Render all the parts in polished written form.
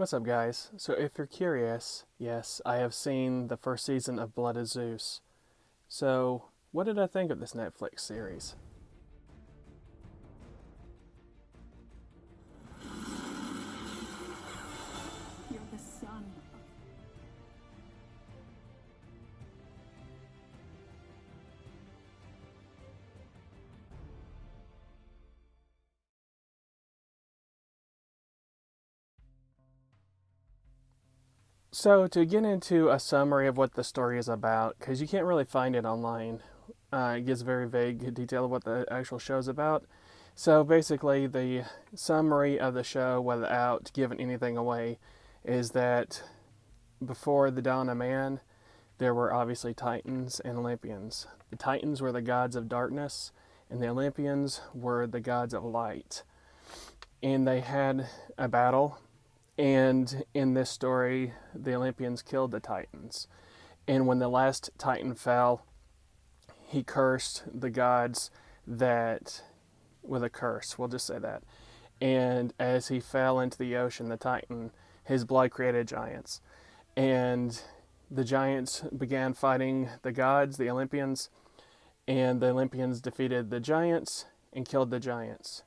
What's up, guys? So, if you're curious, yes, I have seen the first season of Blood of Zeus. So, what did I think of this Netflix series? You're the son. So, to get into a summary of what the story is about, because you can't really find it online, it gives very vague detail of what the actual show is about. So, basically, the summary of the show, without giving anything away, is that before the dawn of man, there were obviously Titans and Olympians. The Titans were the gods of darkness, and the Olympians were the gods of light. And they had a battle, and in this story, the Olympians killed the Titans. And when the last Titan fell, he cursed the gods that, with a curse, we'll just say that. And as he fell into the ocean, the Titan, his blood created giants. And the giants began fighting the gods, the Olympians, and the Olympians defeated the giants and killed the giants.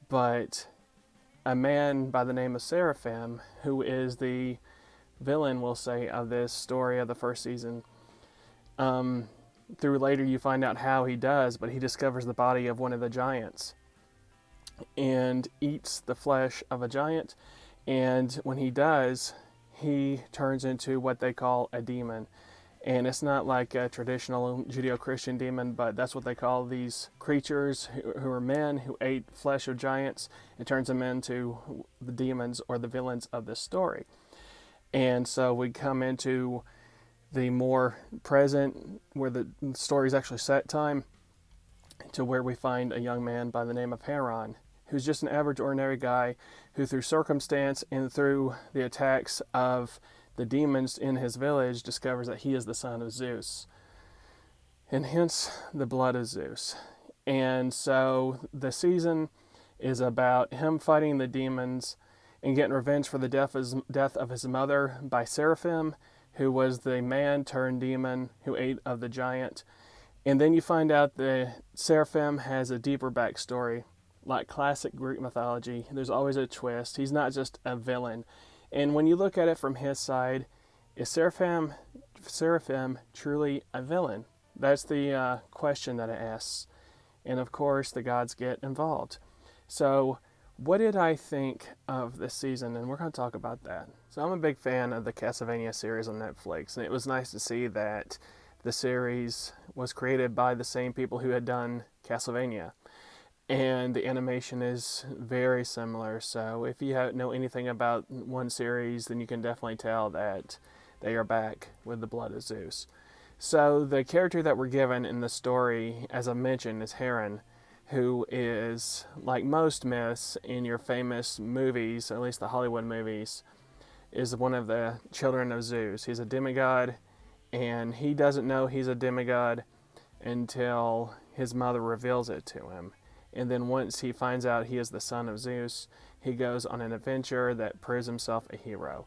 But a man by the name of Seraphim, who is the villain, we'll say, of this story of the first season, through later you find out how he does, but he discovers the body of one of the giants and eats the flesh of a giant. And when he does, he turns into what they call a demon. And it's not like a traditional Judeo-Christian demon, but that's what they call these creatures who are men who ate flesh of giants. It turns them into the demons or the villains of this story. And so we come into the more present, where the story is actually set time, to where we find a young man by the name of Heron, who's just an average, ordinary guy who, through circumstance and through the attacks of the demons in his village, discovers that he is the son of Zeus, and hence the blood of Zeus. And so the season is about him fighting the demons and getting revenge for the death of his mother by Seraphim, who was the man turned demon who ate of the giant. And then you find out that Seraphim has a deeper backstory. Like classic Greek mythology, there's always a twist. He's not just a villain. And when you look at it from his side, is Seraphim truly a villain? That's the question that it asks. And of course, the gods get involved. So, what did I think of this season? And we're going to talk about that. So, I'm a big fan of the Castlevania series on Netflix, and it was nice to see that the series was created by the same people who had done Castlevania. And the animation is very similar. So if you know anything about one series, then you can definitely tell that they are back with the blood of Zeus. So the character that we're given in the story, as I mentioned, is Heron, who is, like most myths in your famous movies, at least the Hollywood movies, is one of the children of Zeus. He's a demigod, and he doesn't know he's a demigod until his mother reveals it to him. And then once he finds out he is the son of Zeus, he goes on an adventure that proves himself a hero.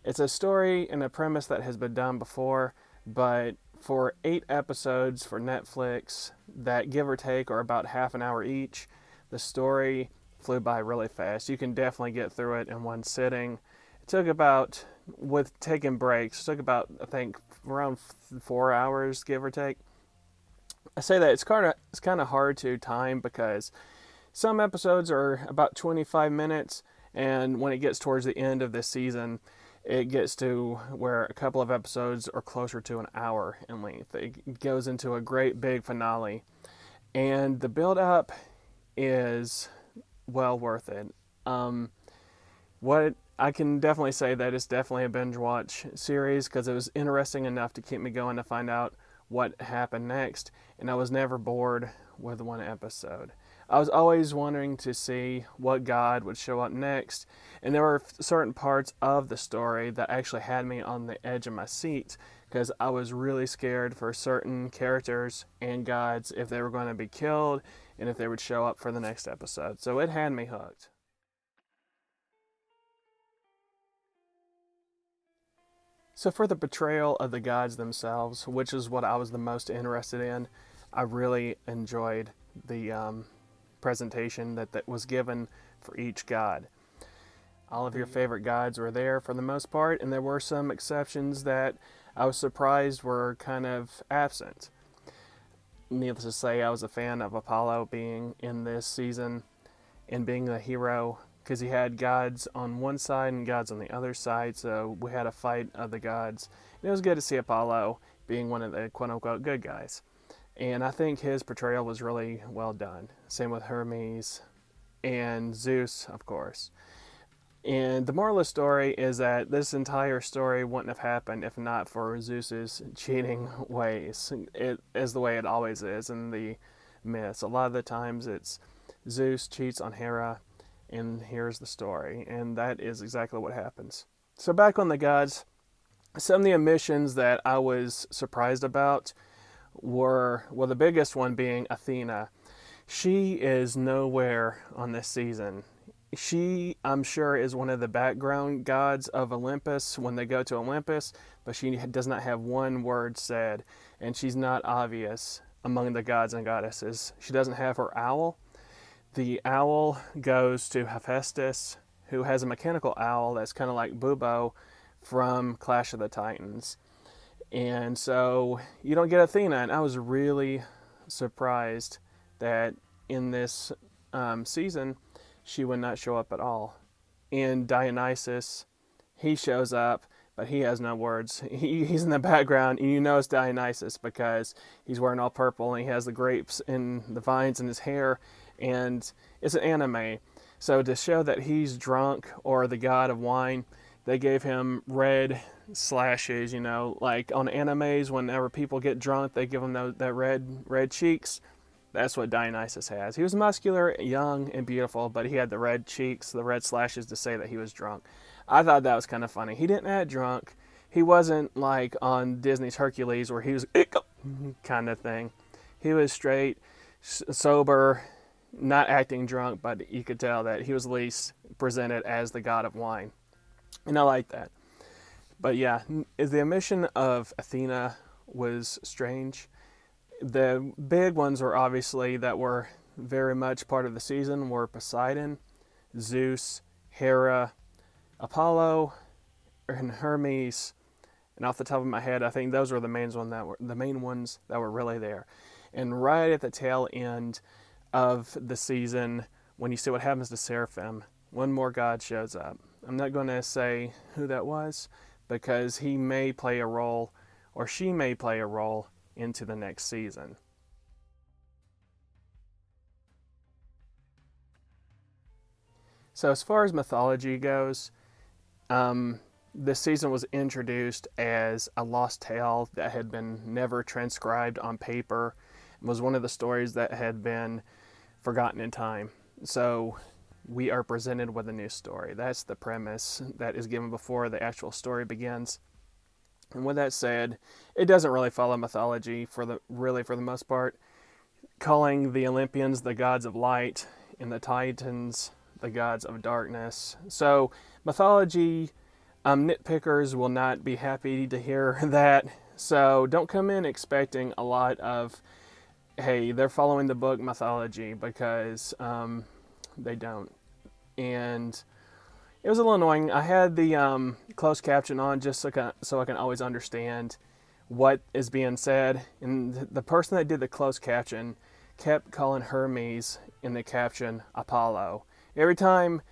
It's a story and a premise that has been done before, but for 8 episodes for Netflix that, give or take, are about half an hour each, the story flew by really fast. You can definitely get through it in one sitting. It took about, with taking breaks, it took about, I think, around 4 hours, give or take. I say that it's kind of hard to time because some episodes are about 25 minutes, and when it gets towards the end of this season, it gets to where a couple of episodes are closer to an hour in length. It goes into a great big finale, and the build up is well worth it. What I can definitely say that it's definitely a binge watch series because it was interesting enough to keep me going to find out what happened next, and I was never bored with one episode. I was always wondering to see what god would show up next, and there were certain parts of the story that actually had me on the edge of my seat because I was really scared for certain characters and gods if they were going to be killed and if they would show up for the next episode. So it had me hooked. So for the portrayal of the gods themselves, which is what I was the most interested in, I really enjoyed the presentation that was given for each god. All of your favorite gods were there for the most part, and there were some exceptions that I was surprised were kind of absent. Needless to say, I was a fan of Apollo being in this season and being the hero, because he had gods on one side and gods on the other side, so we had a fight of the gods. And it was good to see Apollo being one of the quote-unquote good guys. And I think his portrayal was really well done. Same with Hermes and Zeus, of course. And the moral of the story is that this entire story wouldn't have happened if not for Zeus's cheating ways. It is the way it always is in the myths. A lot of the times it's Zeus cheats on Hera, and here's the story. And that is exactly what happens. So back on the gods, some of the omissions that I was surprised about were, well, the biggest one being Athena. She is nowhere on this season. She, I'm sure, is one of the background gods of Olympus when they go to Olympus, but she does not have one word said, and she's not obvious among the gods and goddesses. She doesn't have her owl. The owl goes to Hephaestus, who has a mechanical owl that's kind of like Bubo from Clash of the Titans. And so you don't get Athena, and I was really surprised that in this season she would not show up at all. And Dionysus, he shows up, but he has no words. He's in the background, and you know it's Dionysus because he's wearing all purple, and he has the grapes and the vines in his hair, and it's an anime. So to show that he's drunk or the god of wine, they gave him red slashes, like on animes, whenever people get drunk, they give him that red cheeks. That's what Dionysus has. He was muscular, young, and beautiful, but he had the red cheeks, the red slashes to say that he was drunk. I thought that was kind of funny. He didn't act drunk. He wasn't like on Disney's Hercules where he was kind of thing. He was straight, sober, not acting drunk, but you could tell that he was at least presented as the god of wine. And I like that. But yeah, the omission of Athena was strange. The big ones were obviously that were very much part of the season were Poseidon, Zeus, Hera, Apollo, and Hermes. And off the top of my head, I think those were the main ones that were really there. And right at the tail end of the season, when you see what happens to Seraphim, one more god shows up. I'm not going to say who that was because he may play a role, or she may play a role into the next season. So as far as mythology goes, this season was introduced as a lost tale that had been never transcribed on paper. It was one of the stories that had been forgotten in time. So we are presented with a new story. That's the premise that is given before the actual story begins. And with that said, it doesn't really follow mythology for the most part, calling the Olympians the gods of light and the Titans the gods of darkness. So mythology nitpickers will not be happy to hear that. So don't come in expecting a lot of, hey, they're following the book mythology, because they don't. And it was a little annoying. I had the closed caption on just so I can always understand what is being said. And the person that did the closed caption kept calling Hermes in the caption Apollo. Every time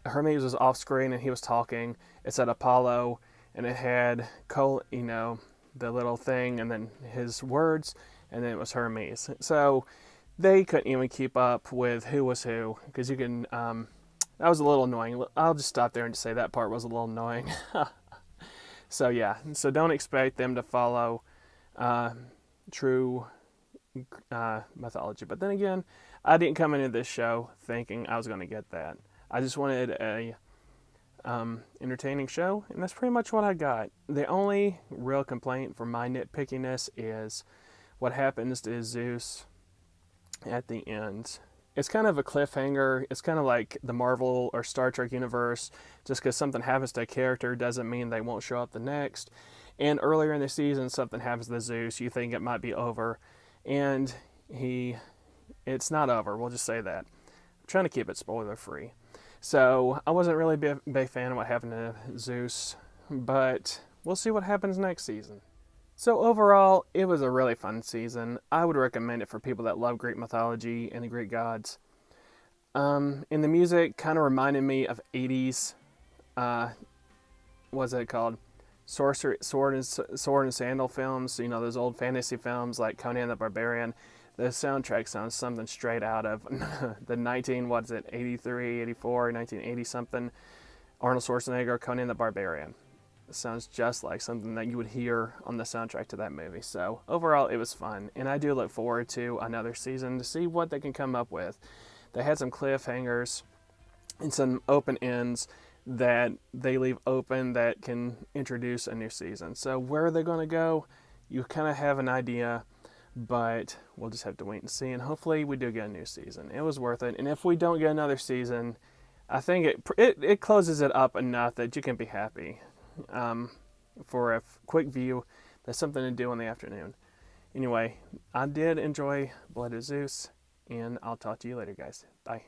Hermes was off screen and he was talking, it said Apollo, and it had the little thing, and then his words, and then it was Hermes. So they couldn't even keep up with who was who, because you can. That was a little annoying. I'll just stop there and just say that part was a little annoying. So yeah, so don't expect them to follow true mythology. But then again, I didn't come into this show thinking I was going to get that. I just wanted a entertaining show, and that's pretty much what I got. The only real complaint for my nitpickiness is what happens to Zeus at the end. it's kind of a cliffhanger. It's kind of like the Marvel or Star Trek universe. Just because something happens to a character doesn't mean they won't show up the next. And earlier in the season, something happens to Zeus. You think it might be over, and it's not over. We'll just say that. I'm trying to keep it spoiler free. So I wasn't really a big fan of what happened to Zeus, but we'll see what happens next season. So overall, it was a really fun season. I would recommend it for people that love Greek mythology and the Greek gods. And the music kind of reminded me of 80s, what's it called? Sword and Sandal films, you know, those old fantasy films like Conan the Barbarian. The soundtrack sounds something straight out of the 83, 84, 1980 something. Arnold Schwarzenegger, Conan the Barbarian. It sounds just like something that you would hear on the soundtrack to that movie. So overall, it was fun, and I do look forward to another season to see what they can come up with. They had some cliffhangers and some open ends that they leave open that can introduce a new season. So where are they going to go? You kind of have an idea, but we'll just have to wait and see. And hopefully we do get a new season. It was worth it. And if we don't get another season, I think it closes it up enough that you can be happy. For a quick view, that's something to do in the afternoon. Anyway, I did enjoy Blood of Zeus, and I'll talk to you later, guys. Bye.